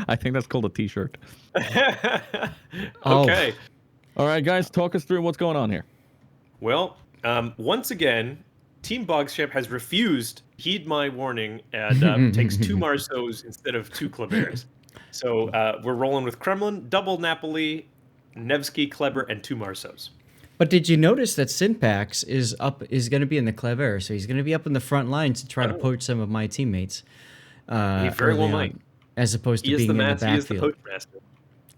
I think that's called a T-shirt. Okay. All right, guys, talk us through what's going on here. Well, once again, Team BOGGZ has refused to heed my warning and takes 2 Marceaus instead of 2 Klebers. So we're rolling with Kremlin, double Napoli, Nevsky, Kleber, and 2 Marceaus. But did you notice that Synpax is going to be in the Kleber, so he's going to be up in the front line to try to poach some of my teammates. He very well might. As opposed to being in the backfield. He is the poach master.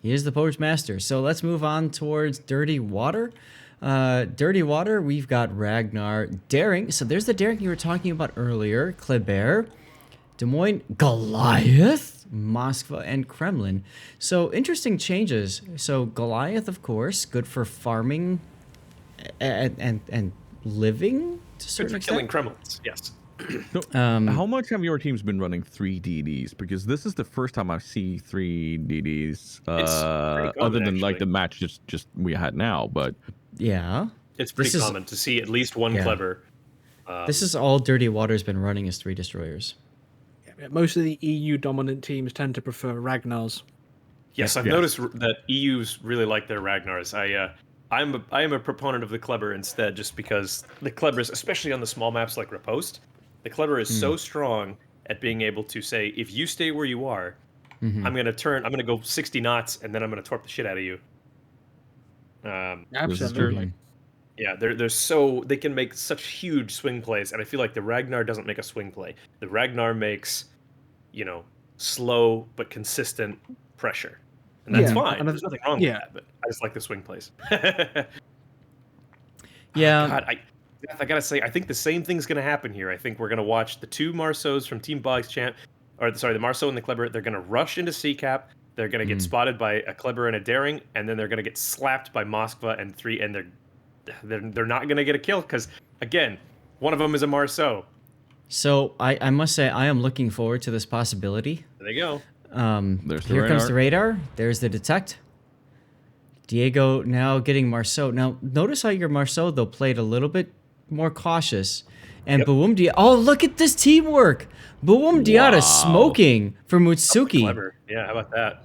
He is the poach master. So let's move on towards Dirty Water. Dirty Water, we've got Ragnar, Daring. So there's the Daring you were talking about earlier. Kleber, Des Moines, Goliath, Moskva, and Kremlin. So interesting changes. So Goliath, of course, good for farming and living to a certain extent. Killing Kremlins, yes. So, how much have your teams been running 3 DDs? Because this is the first time I see 3 DDs, other than like the match just we had now. But yeah, it's pretty common to see at least one Kleber. This is all Dirty Water's been running as 3 destroyers. Yeah, most of the EU dominant teams tend to prefer Ragnars. Yes, I've noticed that EUs really like their Ragnars. I am a proponent of the Kleber instead, just because the Klebers, especially on the small maps like Riposte, the Kleber is so strong at being able to say, if you stay where you are, I'm gonna go 60 knots, and then I'm gonna torp the shit out of you. Absolutely. Yeah, they can make such huge swing plays, and I feel like the Ragnar doesn't make a swing play. The Ragnar makes, slow but consistent pressure. And that's fine. There's nothing wrong with that, but I just like the swing plays. Yeah. God, I gotta say, I think the same thing's gonna happen here. I think we're gonna watch the 2 Marceaus from Team BOGGZ the Marceau and the Kleber. They're gonna rush into CCAP. They're gonna get spotted by a Kleber and a Daring, and then they're gonna get slapped by Moskva and 3, and they're not gonna get a kill because, again, one of them is a Marceau. So I must say I am looking forward to this possibility. There you go. Here comes the radar. There's the detect. Diego now getting Marceau. Now notice how your Marceau though played a little bit more cautious, and Boom Diata. Oh, look at this teamwork! Boom Diata smoking for Mutsuki. Clever. Yeah, how about that?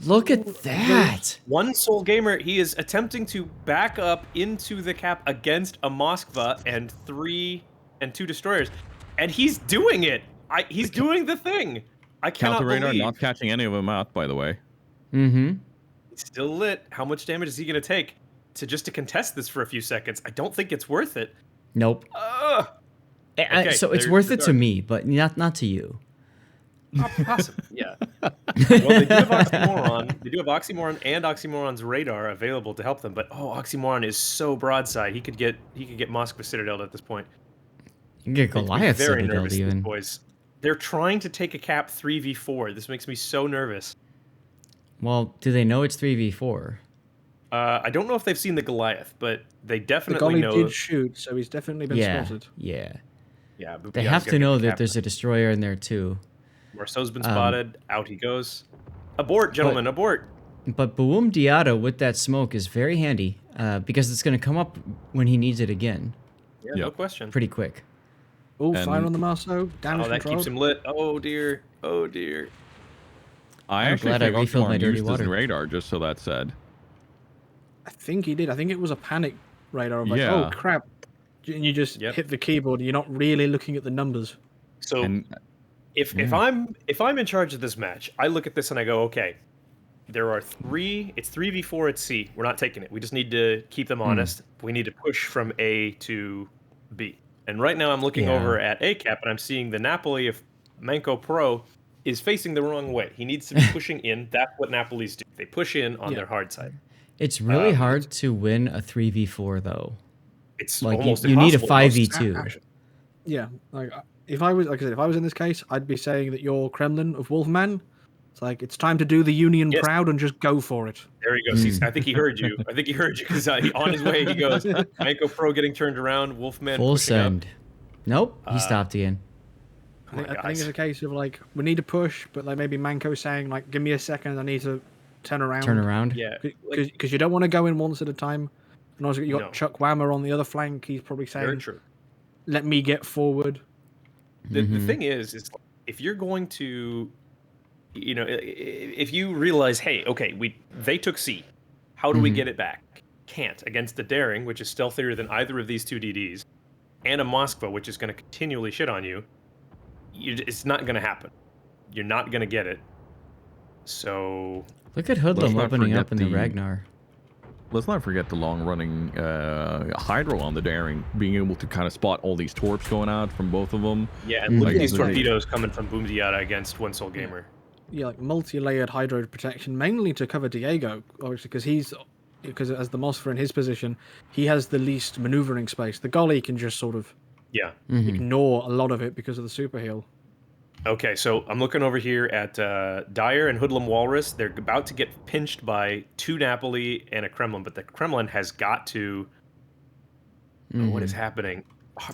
Look at that! One Soul Gamer, he is attempting to back up into the cap against a Moskva and 2 destroyers, and he's doing it. He's doing the thing. I cannot believe. Radar not catching any of them out, by the way. Mm-hmm. He's still lit. How much damage is he going to take to contest this for a few seconds? I don't think it's worth it. Nope. Okay, so it's worth it to me, but not to you. Possibly, yeah. Well, they do have Oxymoron. They do have Oxymoron and Oxymoron's radar available to help them, but Oxymoron is so broadside. He could get Moskva Citadel at this point. You can get Goliath very Citadel nervous, even. These boys. They're trying to take a cap 3v4. This makes me so nervous. Well, do they know it's 3v4? I don't know if they've seen the Goliath, but they definitely the know. Goliath did shoot, so he's definitely been spotted. Yeah. Yeah, They have to know that there's a destroyer in there too. Marceau's been spotted. Out he goes. Abort, gentlemen, abort. But Boom Diata with that smoke is very handy because it's going to come up when he needs it again. Yeah, no question. Pretty quick. Oh, fire on the Marceau. Damage that control. keeps him lit. Oh dear. Oh dear. I'm glad I think refilled my Oxymoron dirty used water. his radar, just so that's said. I think he did. I think it was a panic radar. Like, oh crap. And you just hit the keyboard and you're not really looking at the numbers. So if I'm in charge of this match, I look at this and I go, okay, there are 3, it's 3v4 at C. We're not taking it. We just need to keep them honest. We need to push from A to B. And right now I'm looking over at A cap and I'm seeing the Napoli of Manco Pro is facing the wrong way. He needs to be pushing in. That's what Napolis do. They push in on their hard side. It's really hard to win a 3v4 though. It's like almost you need a impossible. 5v2. Yeah, like if I was in this case, I'd be saying that you're Kremlin of Wolfman. It's like it's time to do the Union proud and just go for it. There he goes. I think he heard you. I think he heard you because on his way he goes. Manco Pro getting turned around. Wolfman full pushing send. Up. He stopped again. I think it's a case of like we need to push, but like maybe Manco saying like, "Give me a second, I need to turn around." Turn around. Yeah, because you don't want to go in once at a time. And also you got Chuck Whammer on the other flank. He's probably saying, very true. "Let me get forward." The thing is if you're going to you know, if you realize, hey, okay, they took C, how do we get it back? Can't against the Daring, which is stealthier than either of these two DDs, and a Moskva, which is going to continually shit on you. It's not going to happen. You're not going to get it. So look at Hoodlum opening up in the Ragnar. Let's not forget the long-running Hydro on the Daring, being able to kind of spot all these torps going out from both of them. Yeah, and look at these torpedoes coming from BOGGZ against One Soul Gamer. Yeah, like multi-layered Hydro protection, mainly to cover Diego, obviously, because as the Moskva in his position, he has the least maneuvering space. The Golly can just sort of ignore a lot of it because of the super heal. Okay, so I'm looking over here at Dyer and Hoodlum Walrus. They're about to get pinched by 2 Napoli and a Kremlin, but the Kremlin has got to... what is happening?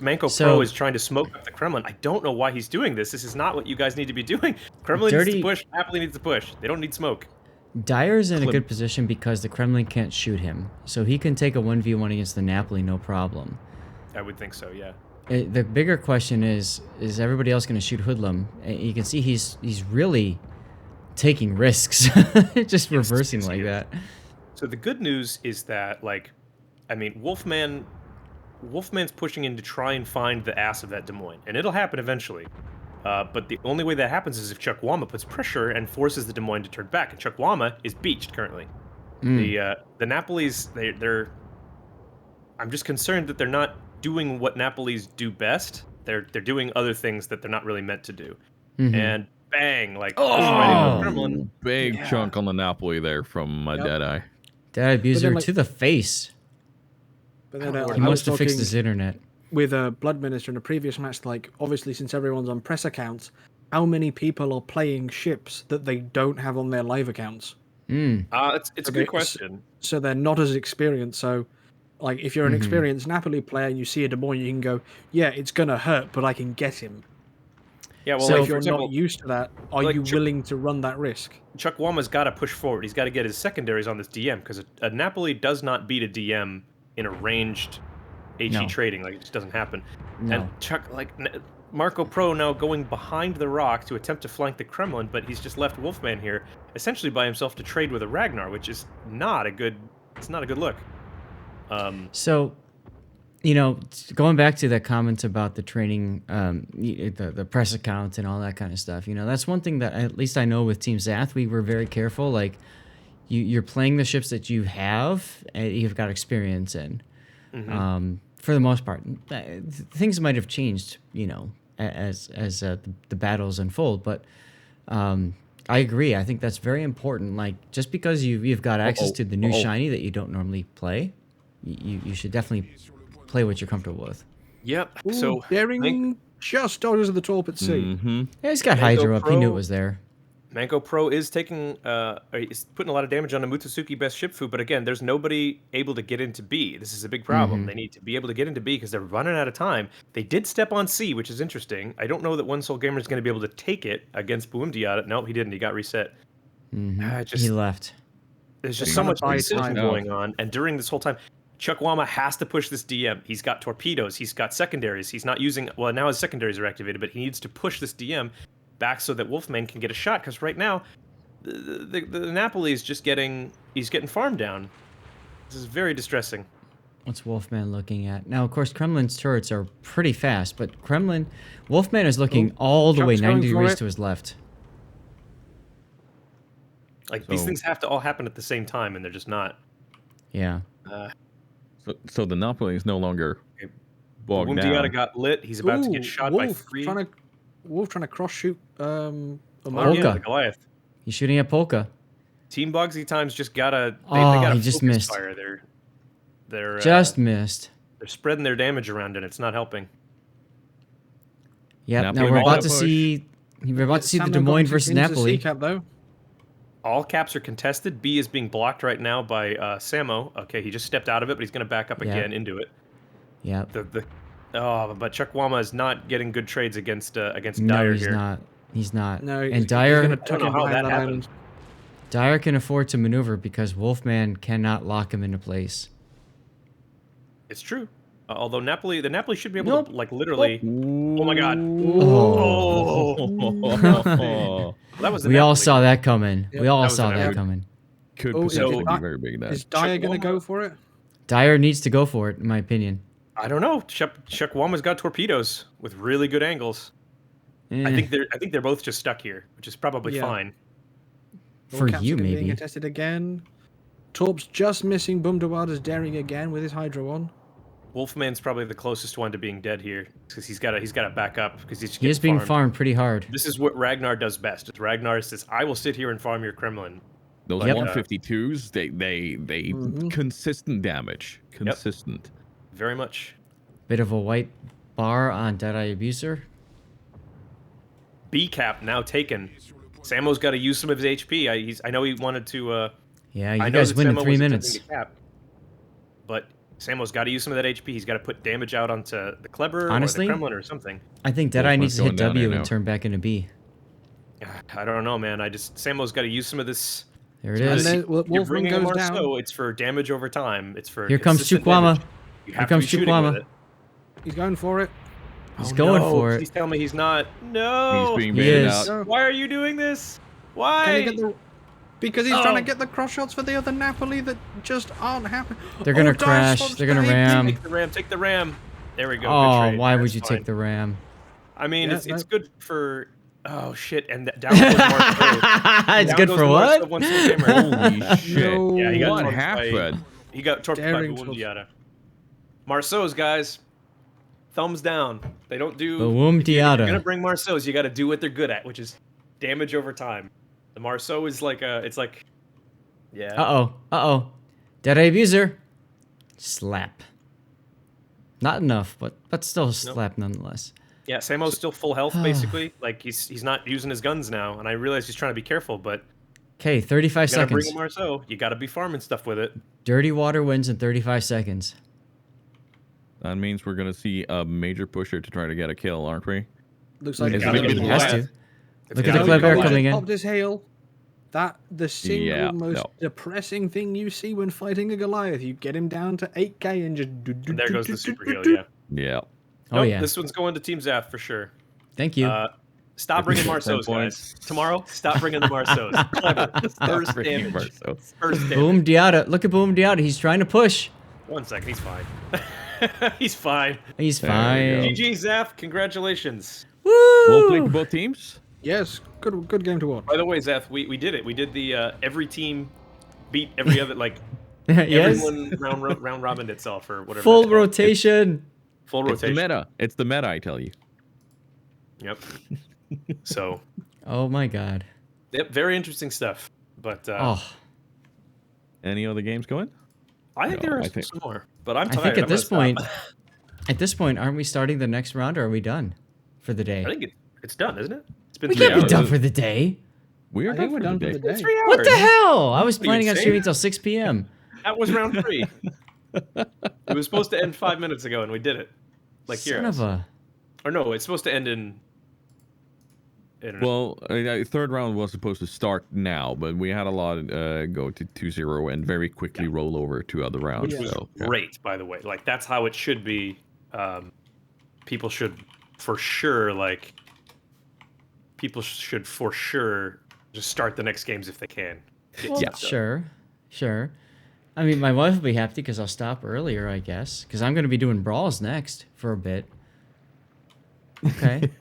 Manco Pro is trying to smoke up the Kremlin. I don't know why he's doing this. This is not what you guys need to be doing. Kremlin needs to push. Napoli needs to push. They don't need smoke. Dyer's in a good position because the Kremlin can't shoot him. So he can take a 1v1 against the Napoli, no problem. I would think so, yeah. The bigger question is everybody else going to shoot Hoodlum? You can see he's really taking risks, just reversing like that. So the good news is that, like, I mean, Wolfman's pushing in to try and find the ass of that Des Moines, and it'll happen eventually. But the only way that happens is if Chukwama puts pressure and forces the Des Moines to turn back, and Chukwama is beached currently. The Napolis, they're I'm just concerned that they're not doing what Napolis do best. They're doing other things that they're not really meant to do. And bang, like Kremlin. Big chunk on the Napoli there from Deadeye. Deadeye abuser to the face. But then, he must have fixed his internet. With a Blood Minister in a previous match, like, obviously since everyone's on press accounts, how many people are playing ships that they don't have on their live accounts? It's a good question. So they're not as experienced. So, like, if you're an experienced Napoli player and you see a Des Moines, you can go, yeah, it's going to hurt, but I can get him. Yeah, well, so like, if you're not used to that, are you willing to run that risk? Chukwama's got to push forward. He's got to get his secondaries on this DM, because a Napoli does not beat a DM in a ranged HE trading. Like, it just doesn't happen. And Marco Pro now going behind the rock to attempt to flank the Kremlin, but he's just left Wolfman here, essentially by himself to trade with a Ragnar, which is not a good look. So, you know, going back to that comment about the training, the press account and all that kind of stuff, you know, that's one thing that at least I know with Team Zath, we were very careful. Like, you're playing the ships that you have and you've got experience in. For the most part, things might have changed, you know, as the battles unfold. But I agree. I think that's very important. Like, just because you've got access to the new shiny that you don't normally play, you should definitely play what you're comfortable with. Yep. Ooh, so Daring just dodges the torp at sea. Yeah, he's got Hydro up. He knew it was there. Manco Pro is taking, is putting a lot of damage on the Mutsusuki best ship food, but again, there's nobody able to get into B. This is a big problem. They need to be able to get into B because they're running out of time. They did step on C, which is interesting. I don't know that One Soul Gamer is going to be able to take it against BOGGZ. Nope, he didn't. He got reset. He left. There's just so much decision going on, and during this whole time, Chukwama has to push this DM. He's got torpedoes. He's got secondaries. He's not using... Well, now his secondaries are activated, but he needs to push this DM back so that Wolfman can get a shot, because right now, the Napoli is just getting... He's getting farmed down. This is very distressing. What's Wolfman looking at? Now, of course, Kremlin's turrets are pretty fast, but Wolfman is looking all the way 90 degrees to his left. Like, these things have to all happen at the same time, and they're just not. Yeah. So the Napoli is no longer bogged down. BOGGZ got lit. He's about to get shot by 3. Wolf trying to cross shoot Polka. Goliath. He's shooting at Polka. Team BOGGZ times just gotta. He just missed. Fire. They're just missed. They're spreading their damage around, and it's not helping. Yeah. Now we're about to see. We're about to see the Des Moines versus Napoli. C-cap, though. All caps are contested. B is being blocked right now by Samo. Okay, he just stepped out of it, but he's going to back up again into it. Yeah. But Chukwama is not getting good trades against Dyer here. No, he's not. No, and Dyer... I don't know how that happened. Dyer can afford to maneuver because Wolfman cannot lock him into place. It's true. Although the Napoli should be able to, like, literally... Oh my god. That was we all saw that coming. Yep. We all That was saw an that epic. coming. Could Oh, potentially so- be very big. That Is Dyer going to go for it? Dyer needs to go for it, in my opinion. I don't know. Chuck Wama's got torpedoes with really good angles. Eh, I think they're both just stuck here, which is probably Yeah. fine. for Capsicum you, being maybe. attested again. Torp's just missing Bumdawada's daring again with his Hydro on. Wolfman's probably the closest one to being dead here because he's got to back up because he's He is getting being farmed pretty hard. This is what Ragnar does best. Is Ragnar says, "I will sit here and farm your Kremlin." Those Yep. 152s, they consistent damage. Consistent. Very much. Bit of a white bar on DrtyW Abuser. B cap now taken. Samo's got to use some of his HP. I know he wanted to. Yeah, I you know guys that win in Samo 3 was minutes. attempting to cap, but Samo's got to use some of that HP. He's got to put damage out onto the Kleber Honestly, or the Kremlin or something. I think Deadeye Wolfman's needs to hit going down W right and now. turn back into B. I don't know, man. Samo's got to use some of this. There it And is. then You're Wolfman bringing a goes down. Marceau, it's for damage over time. It's for Here comes consistent Chukwama. damage. You Here have comes to be shooting Chukwama. with it. He's going for it. He's going no, for it. Please tell me he's not. No. He's being He baited is. out. Why are you doing this? Can Why? he get the... Because he's Oh. trying to get the cross shots for the other Napoli that just aren't happening. They're gonna Dyer crash. swaps They're gonna the ram. Take the ram. Take the ram. There we go. Good Oh, trade. why would That's you fine. take the ram? I mean, Yeah, it's no. good for. Oh shit! And down goes Marceau. It's Down good goes for the what? Marceau once the hammer. Holy shit. No. Yeah, he got What torched by- happened? He got torched by Daring Buundiata. Marceau's guys, thumbs down. They don't do. Boom If you're gonna Diata. bring Marceau's, you got to do what they're good at, which is damage over time. The Marceau is like a. It's like. Yeah. Uh-oh. Uh-oh. Deadeye Abuser. Slap. Not enough, but still a slap nonetheless. Yeah, Samo's still full health basically. Like he's not using his guns now, and I realize he's trying to be careful, but Okay, 35 you gotta bring seconds. him Marceau. You gotta be farming stuff with it. Dirty Water wins in 35 seconds. That means we're gonna see a major pusher to try to get a kill, aren't we? Looks like It's he's gonna gonna be He do has Goliath. to. It's Look at gotta the be Kleber Goliath. coming in. Popped his hail. That the single Yeah, most no. depressing thing you see when fighting a Goliath. You get him down to 8k and just. And there goes the super heal. Yeah. Yeah. Oh, Nope, yeah. This one's going to Team Zaf for sure. Thank you. Stop bringing 10 Marceau's, points. guys. Tomorrow, stop bringing the Marceau's. Clever. First Freaking damage. Marceau. First damage. Boom Diata. Look at Boom Diata. He's trying to push. 1 second, he's fine. He's fine. He's There we fine. GG, Zaf. Congratulations. Well played Woo! for both teams. Yes, good game to watch. By the way, Zaf, we did it. We did the every team beat every other, like, Yes. everyone round robin itself or whatever. Full that's called. rotation. Full It's the rotation. meta. It's the meta, I tell you. Yep. So, Oh my god. yep, very interesting stuff. But Oh, Any other games going? I think No, there are I think- some more. But I'm I tired. think I'm at this gonna point, stop. aren't we starting the next round or are we done for the day? I think it's done, isn't it? It's been We 3 can't be hours. done for the day. We are I think we're done for the day. day. 3 hours. What the hell? I was What are you planning on insane? streaming till 6 p.m. That was round 3. It was supposed to end 5 minutes ago, and we did it. Like Son here. of a. Or no, it's supposed to end in. Well, third round was supposed to start now, but we had a lot go to 2-0 and very quickly roll over to other rounds. which was So, yeah. great, by the way. Like that's how it should be. People should for sure just start the next games if they can. Get Well, stuff done. sure. I mean, my wife will be happy because I'll stop earlier, I guess. Because I'm going to be doing brawls next for a bit. Okay.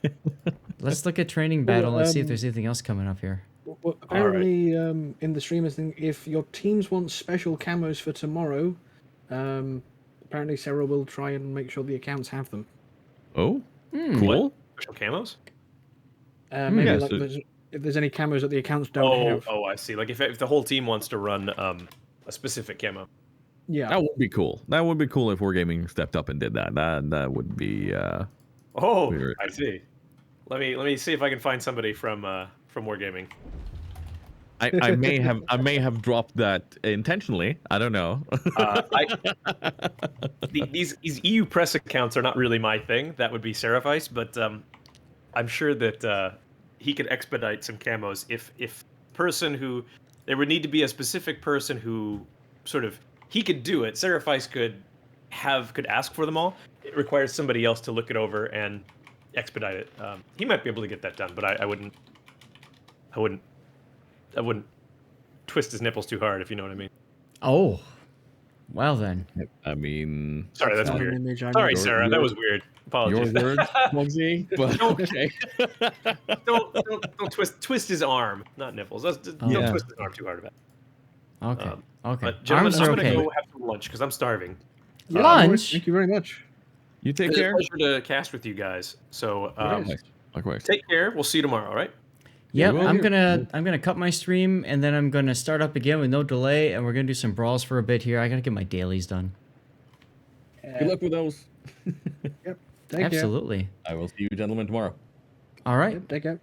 Let's look at training battle. Let's see if there's anything else coming up here. Well, apparently, in the streamers thing, if your teams want special camos for tomorrow, apparently Sarah will try and make sure the accounts have them. Oh, Hmm. cool. Special camos? Maybe Yeah, like so- if there's any camos that the accounts don't have. Oh, I see. Like if the whole team wants to run a specific camo. Yeah. That would be cool. That would be cool if Wargaming stepped up and did that. That would be. Oh, Weird. I see. Let me see if I can find somebody from Wargaming. I may have dropped that intentionally. I don't know. These EU press accounts are not really my thing. That would be Seraphis, but I'm sure that he could expedite some camos if person who there would need to be a specific person who sort of he could do it. Seraphis could ask for them all. It requires somebody else to look it over and expedite it. He might be able to get that done, but I wouldn't I wouldn't twist his nipples too hard, if you know what I mean. Oh, well then. I mean, Sorry, that's Not an weird. image I Sorry, know. Sarah, that was weird. Apologies. your words, Bugsy, but okay. don't twist his arm, not nipples. Don't Yeah. twist his arm too hard about it. Okay. Okay. But gentlemen, Arms I'm are gonna okay. go have some lunch because I'm starving. Yeah, Lunch? Thank you very much. You take It's a care. pleasure to cast with you guys. So Likewise. take care. We'll see you tomorrow. All right. Yep, will. I'm gonna cut my stream and then I'm gonna start up again with no delay, and we're gonna do some brawls for a bit here. I gotta get my dailies done. Good luck with those. Yep. Take care. Absolutely. I will see you gentlemen tomorrow. All right. Yep, take care.